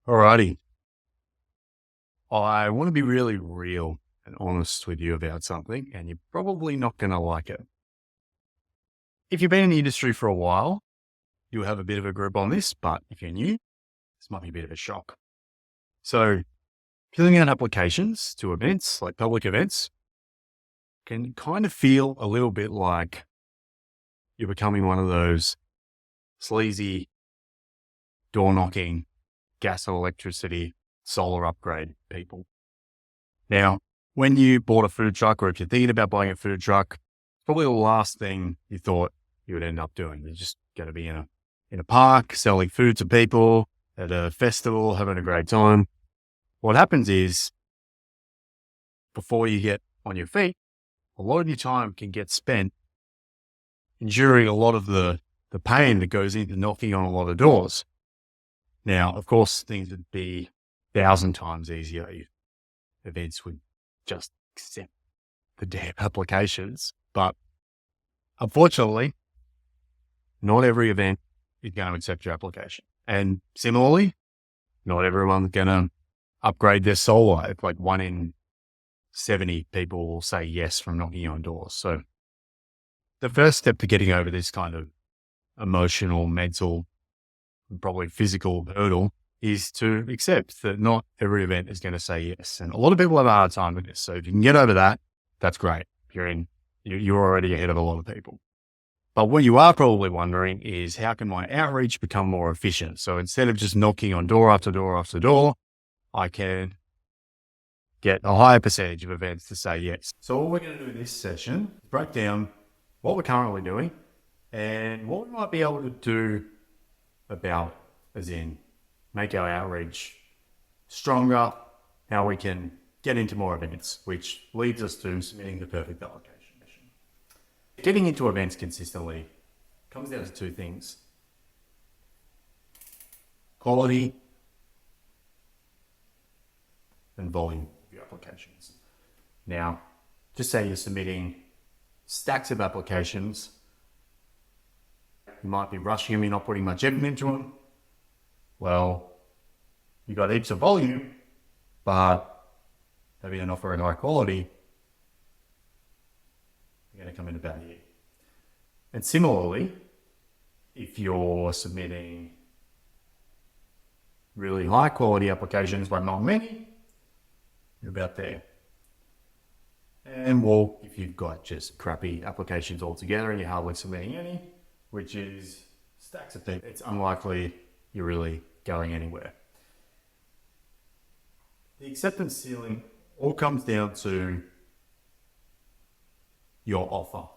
Alrighty. I want to be really real and honest with you about something, and you're probably not going to like it. If you've been in the industry for a while, you'll have a bit of a grip on this, but if you're new, this might be a bit of a shock. So, filling out applications to events, like public events, can kind of feel a little bit like you're becoming one of those sleazy door knocking, gas or electricity, solar upgrade people. Now, when you bought a food truck, or if you're thinking about buying a food truck, it's probably the last thing you thought you would end up doing. You're just going to be in a park selling food to people at a festival, having a great time. What happens is, before you get on your feet, a lot of your time can get spent enduring a lot of the pain that goes into knocking on a lot of doors. Now, of course, things would be 1,000 times easier if events would just accept the damn applications. But unfortunately, not every event is going to accept your application. And similarly, not everyone's going to upgrade their solar. It's like 1 in 70 people will say yes from knocking on doors. So the first step to getting over this kind of emotional, mental, and probably physical hurdle is to accept that not every event is going to say yes. And a lot of people have a hard time with this. So if you can get over that, that's great. You're already ahead of a lot of people. But what you are probably wondering is, how can my outreach become more efficient? So instead of just knocking on door after door after door, I can get a higher percentage of events to say yes. So what we're going to do in this session is break down what we're currently doing and what we might be able to do about, as in make our outreach stronger, how we can get into more events, which leads us to submitting the perfect application. Getting into events consistently comes down to two things: quality and volume of your applications. Now, just say you're submitting stacks of applications. You might be rushing them, you're not putting much effort into them. Well, you got heaps of volume, but maybe they're not very high quality. You're going to come in about a year. And similarly, if you're submitting really high quality applications, but not many, you're about there. And well, if you've got just crappy applications altogether and you're hardly submitting any, which is stacks of things, it's unlikely you're really going anywhere. The acceptance ceiling all comes down to your offer.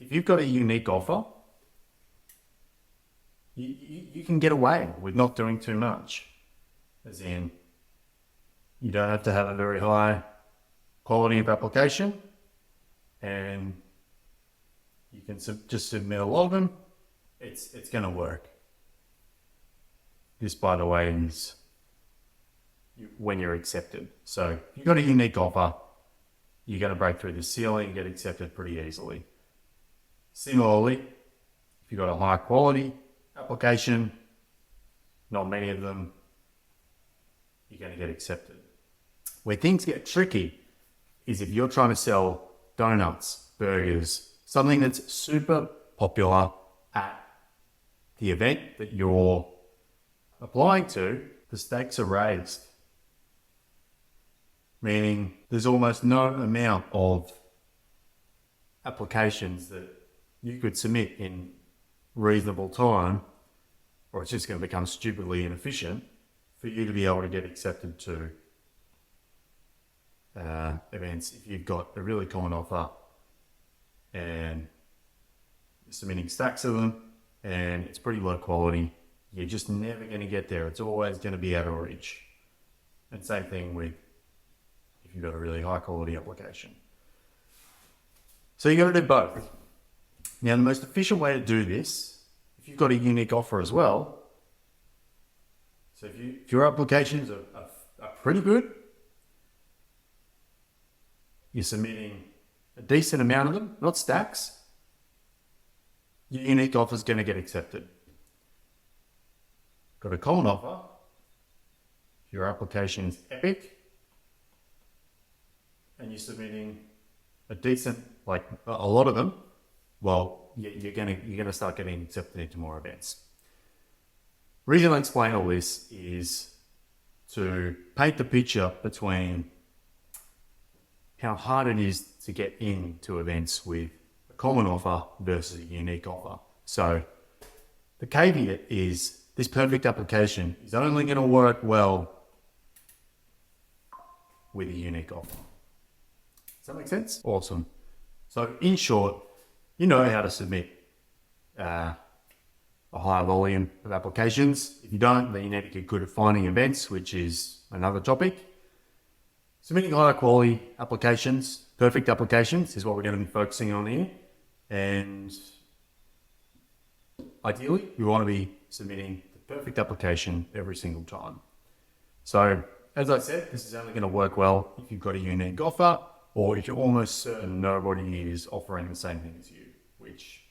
If you've got a unique offer, you can get away with not doing too much. As in, you don't have to have a very high quality of application, and you can just submit a lot of them. It's going to work. This, by the way, is when you're accepted. So if you've got a unique offer, you're going to break through the ceiling and get accepted pretty easily. Similarly, if you've got a high quality application, not many of them, you're going to get accepted. Where things get tricky is if you're trying to sell donuts, burgers, something that's super popular at the event that you're applying to, the stakes are raised. Meaning there's almost no amount of applications that you could submit in reasonable time, or it's just going to become stupidly inefficient for you to be able to get accepted to events. If you've got a really common offer and you're submitting stacks of them and it's pretty low quality, you're just never going to get there. It's always going to be out of reach. And same thing with if you've got a really high quality application. So you got to do both. Now, the most efficient way to do this, if you've got a unique offer as well, so if your applications are pretty good, you're submitting a decent amount of them, not stacks, your unique offer is going to get accepted. got a common offer, your application is epic, and you're submitting a decent, like a lot of them, well, you're gonna start getting accepted into more events. Reason I explain all this is to paint the picture between how hard it is to get into events with a common offer versus a unique offer. So the caveat is this perfect application is only going to work well with a unique offer. Does that make sense? Awesome. So in short, you know how to submit a higher volume of applications. If you don't, then you need to get good at finding events, which is another topic. Submitting higher quality applications, perfect applications is what we're going to be focusing on here. And ideally, we want to be submitting the perfect application every single time. So as I said, this is only going to work well if you've got a unique offer or if you're almost certain nobody is offering the same thing as you, which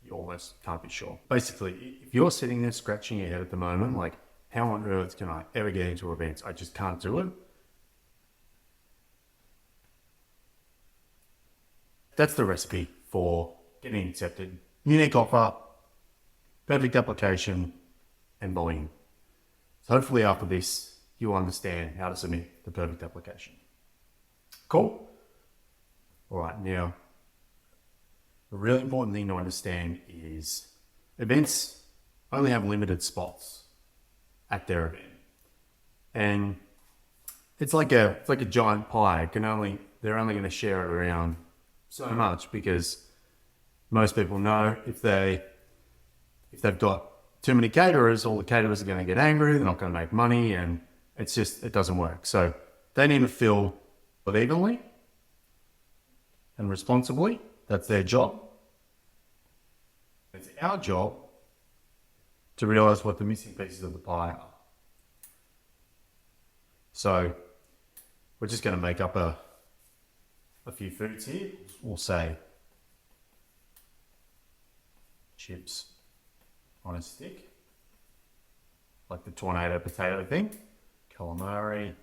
you almost can't be sure. Basically, if you're sitting there scratching your head at the moment, like, how on earth can I ever get into events? I just can't do it. That's the recipe for getting accepted. Unique offer, perfect application, and volume. So hopefully after this, you'll understand how to submit the perfect application. Cool? All right, now, the really important thing to understand is events only have limited spots at their event. And it's like a giant pie. They're only going to share it around so much because most people know if they've got too many caterers, all the caterers are going to get angry, they're not going to make money, and it doesn't work. So they need to fill it evenly and responsibly. That's their job. It's our job to realize what the missing pieces of the pie are. So we're just going to make up a few foods here. We'll say chips on a stick, like the tornado potato thing, calamari,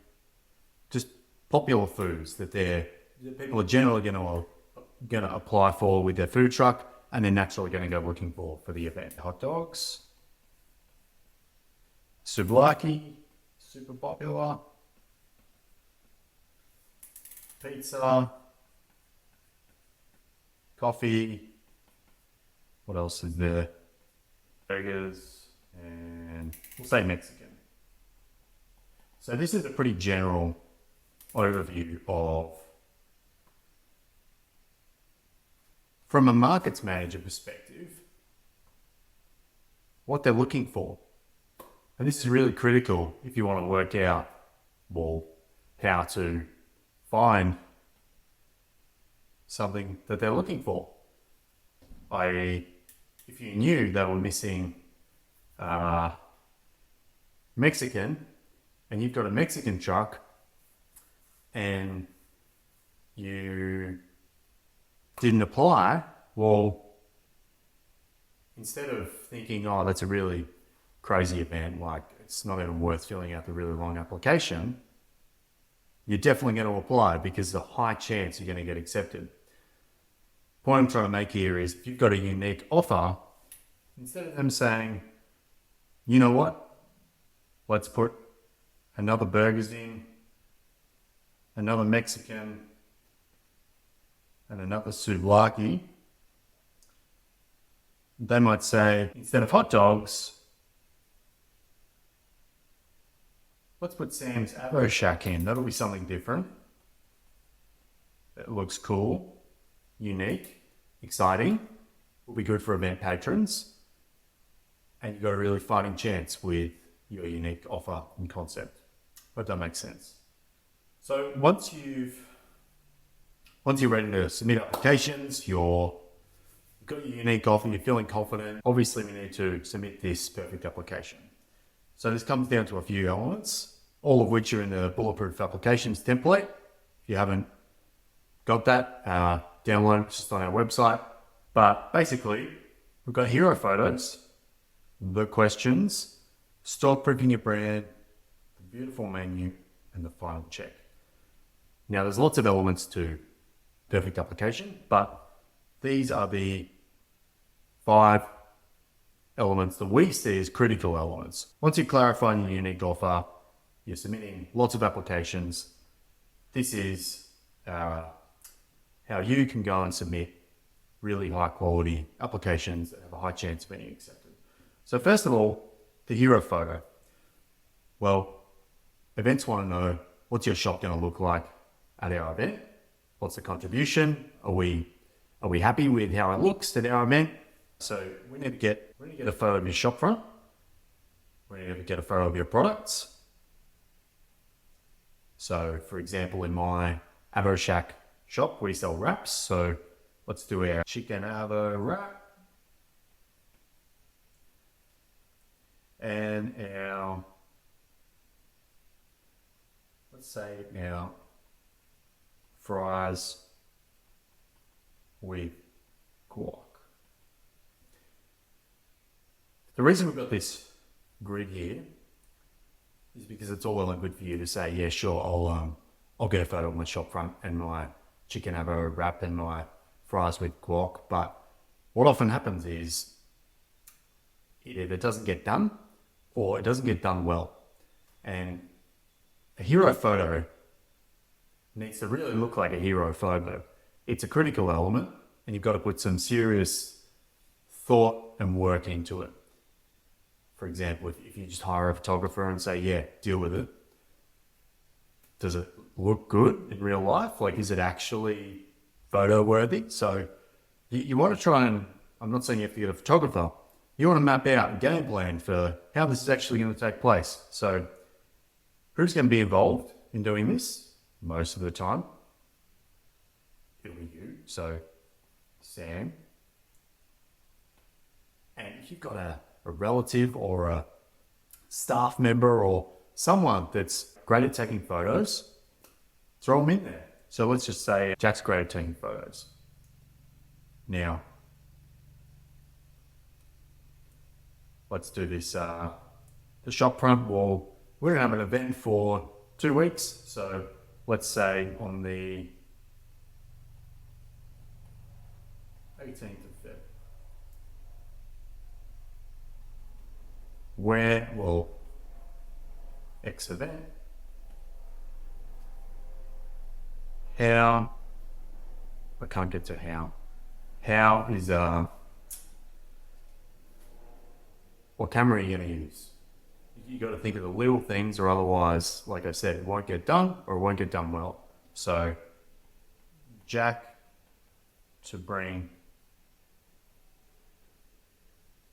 just popular foods that people are generally going to apply for with their food truck, and they're naturally going to go looking for the event. Hot dogs, souvlaki, super popular, pizza, coffee, what else is there? Burgers, and we'll say Mexican. So this is a pretty general overview of, from a markets manager perspective, what they're looking for. And this is really critical if you want to work out, well, how to find something that they're looking for. I.e., if you knew they were missing Mexican, and you've got a Mexican truck, and you didn't apply, well, instead of thinking, oh, that's a really crazy event, like it's not even worth filling out the really long application, you're definitely going to apply because there's a high chance you're going to get accepted. The point I'm trying to make here is if you've got a unique offer, instead of them saying, you know what, let's put another burgers in, another Mexican, and another souvlaki, they might say, instead of hot dogs, let's put Sam's Avo Shack in. That'll be something different. It looks cool, unique, exciting, will be good for event patrons, and you've got a really fighting chance with your unique offer and concept. Hope that makes sense. So once you're ready to submit applications, you've got your unique offer, you're feeling confident, obviously we need to submit this perfect application. So this comes down to a few elements, all of which are in the Bulletproof Applications template. If you haven't got that, download it, it's just on our website. But basically, we've got hero photos, the questions, Start proofing your brand, the beautiful menu, and the final check. Now, there's lots of elements to perfect application, but these are the 5 elements that we see as critical elements. Once you clarify your unique offer, you're submitting lots of applications. This is how you can go and submit really high quality applications that have a high chance of being accepted. So first of all, the hero photo. Well, events want to know, what's your shop going to look like at our event? What's the contribution? Are we happy with how it looks at our event? So we need to get a photo of your shop front. We need to get a photo of your products. So for example, in my Avo Shack shop, we sell wraps. So let's do our chicken Avo wrap. And let's say our fries with guac. The reason we've got this grid here is because it's all well and good for you to say, yeah, sure, I'll get a photo of my shop front and my chicken Avo wrap and my fries with guac. But what often happens is it either doesn't get done or it doesn't get done well. And a hero photo needs to really look like a hero photo. It's a critical element, and you've got to put some serious thought and work into it. For example, if you just hire a photographer and say, yeah, deal with it, does it look good in real life? Like, is it actually photo worthy? So you want to try and, I'm not saying you have to get a photographer, you want to map out a game plan for how this is actually going to take place. So who's going to be involved in doing this? Most of the time, it'll be you. So Sam. And if you've got a relative or a staff member or someone that's great at taking photos, throw them in there. So let's just say Jack's great at taking photos. Now, let's do this. The shop front, well, we're going to have an event for 2 weeks. So let's say on the 18th of Feb. Where will X event? How? I can't get to how. How is what camera are you going to use? You got to think of the little things, or otherwise, like I said, it won't get done or it won't get done well. So, Jack to bring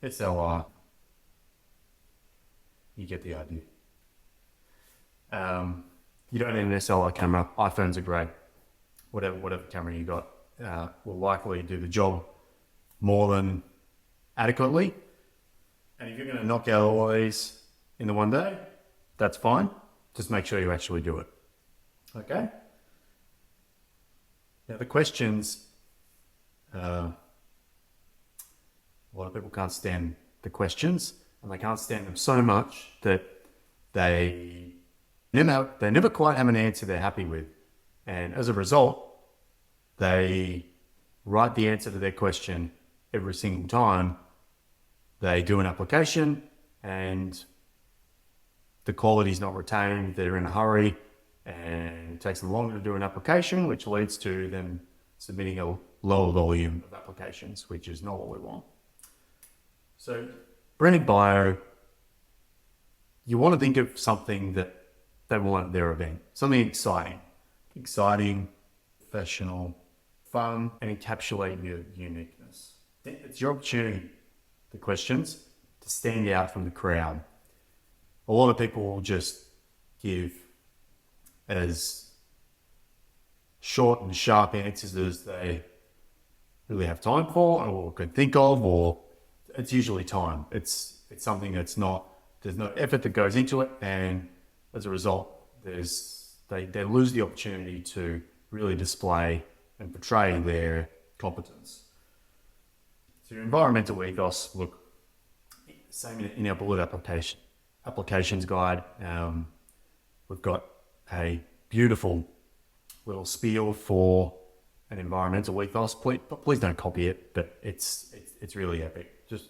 SLR. You get the idea. You don't need an SLR camera. iPhones are great. Whatever camera you got will likely do the job more than adequately. And if you're going to knock out all these in the one day, that's fine. Just make sure you actually do it. Okay? Now the questions, a lot of people can't stand the questions, and they can't stand them so much that they never quite have an answer they're happy with. And as a result, they write the answer to their question every single time they do an application, and the quality is not retained. They're in a hurry, and it takes them longer to do an application, which leads to them submitting a lower volume of applications, which is not what we want. So, branding bio, you want to think of something that they want at their event, something exciting, professional, fun, and encapsulate your uniqueness. It's your opportunity, the questions, to stand out from the crowd. A lot of people will just give as short and sharp answers as they really have time for or could think of, or it's usually time. It's something there's no effort that goes into it, and as a result, they lose the opportunity to really display and portray their competence. So your environmental ethos, look, same in our bullet application. applications guide. We've got a beautiful little spiel for an environmental ethos. Please don't copy it, but it's really epic. Just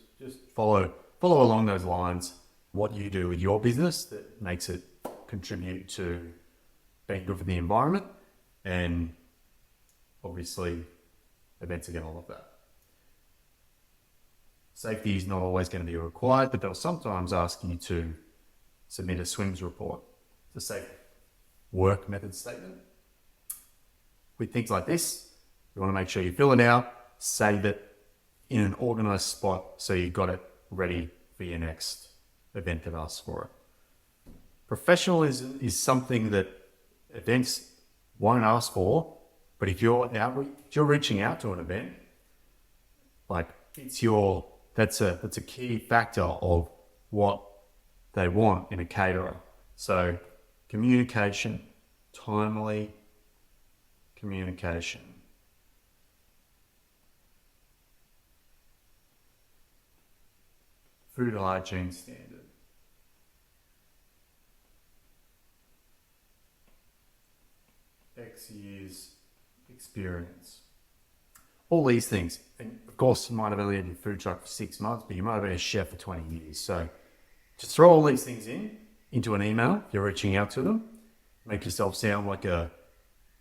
follow along those lines. What you do with your business that makes it contribute to being good for the environment, and obviously events are going to love that. Safety is not always going to be required, but they'll sometimes ask you to submit a SWMS report, the safe work method statement. With things like this, you want to make sure you fill it out, save it in an organized spot so you've got it ready for your next event that asks for it. Professionalism is something that events won't ask for, but if you're reaching out to an event, like that's a key factor of what they want in a caterer. So communication, timely communication. Food hygiene standard. X years experience. All these things. And of course, you might have only had your food truck for 6 months, but you might have been a chef for 20 years. So just throw all these things into an email. If you're reaching out to them, make yourself sound like a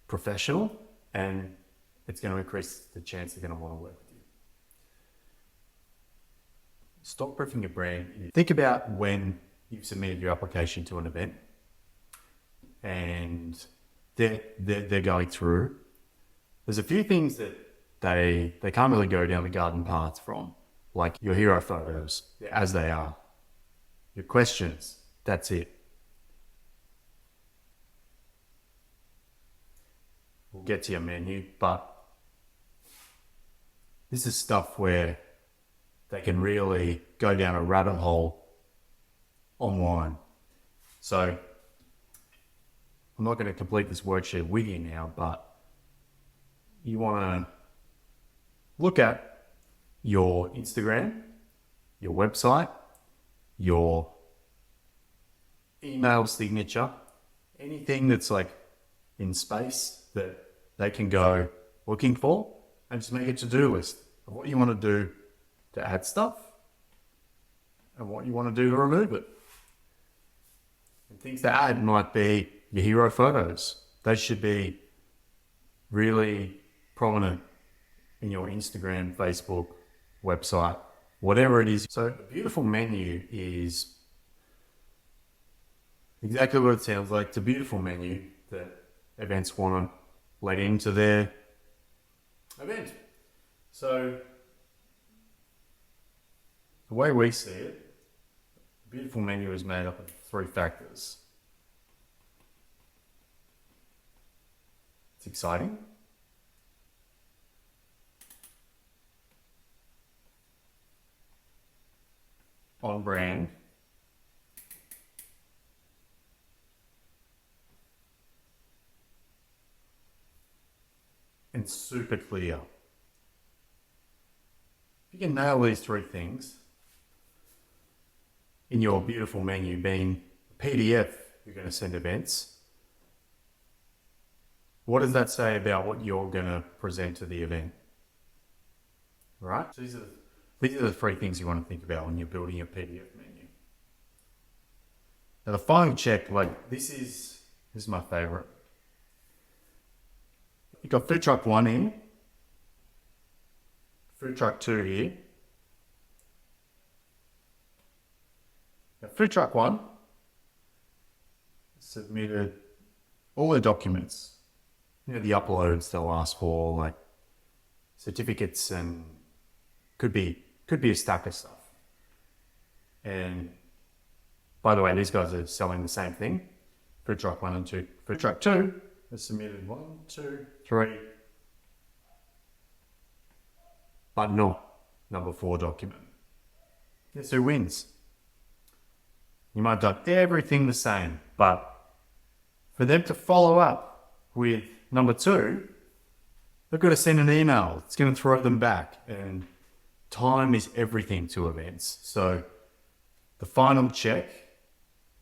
professional, and it's going to increase the chance they're going to want to work with you. Stock proofing your brand. Think about when you've submitted your application to an event and they're going through. There's a few things that they can't really go down the garden path from, like your hero photos as they are, your questions, that's it. We'll get to your menu, but this is stuff where they can really go down a rabbit hole online. So I'm not going to complete this worksheet with you now, but you want to look at your Instagram, your website, your email signature, anything that's like in space that they can go looking for, and just make a to-do list of what you want to do to add stuff and what you want to do to remove it. And things to add might be your hero photos. They should be really prominent in your Instagram, Facebook, website, whatever it is. So a beautiful menu is exactly what it sounds like. It's a beautiful menu that events want to let into their event. So the way we see it, a beautiful menu is made up of 3 factors. It's exciting, on brand, and super clear. If you can nail these 3 things in your beautiful menu, being a PDF you're going to send events, what does that say about what you're going to present to the event? Right? So these are the 3 things you want to think about when you're building your PDF menu. Now the final check, like this is my favorite. You've got food truck 1 in, food truck 2 here. Now food truck 1 submitted all the documents, the uploads they'll ask for, like certificates, and could be a stack of stuff. And by the way, these guys are selling the same thing. Food truck 1 and 2. Food truck 2 has submitted 1, 2, 3, but not number 4 document. Guess who wins? You might have done everything the same, but for them to follow up with number 2, they've got to send an email. It's going to throw them back, and time is everything to events. So the final check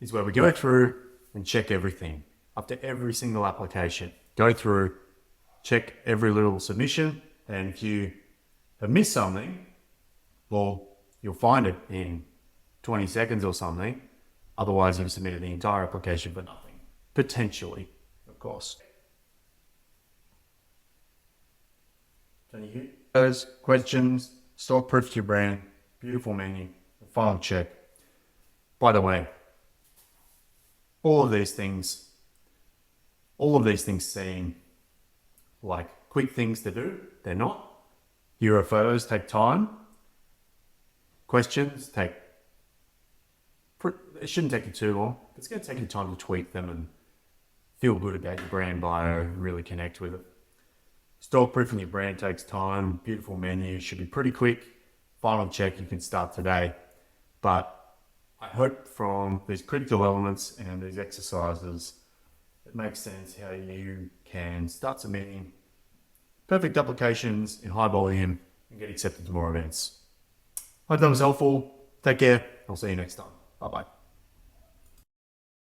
is where we go through and check everything. After every single application, go through, check every little submission, and if you have missed something, well, you'll find it in 20 seconds or something. Otherwise, you've submitted the entire application for nothing. Potentially, of course. Can you hear those questions? Stock proof to your brand, beautiful menu, final check. By the way, all of these things seem like quick things to do. They're not. Hero photos take time. Questions it shouldn't take you too long. It's going to take you time to tweak them and feel good about your brand bio, really connect with it. Stock proofing your brand takes time. Beautiful menu, should be pretty quick. Final check, you can start today. But I hope from these critical elements and these exercises, it makes sense how you can start submitting perfect applications in high volume and get accepted to more events. Hope that was helpful. Take care. I'll see you next time. Bye-bye.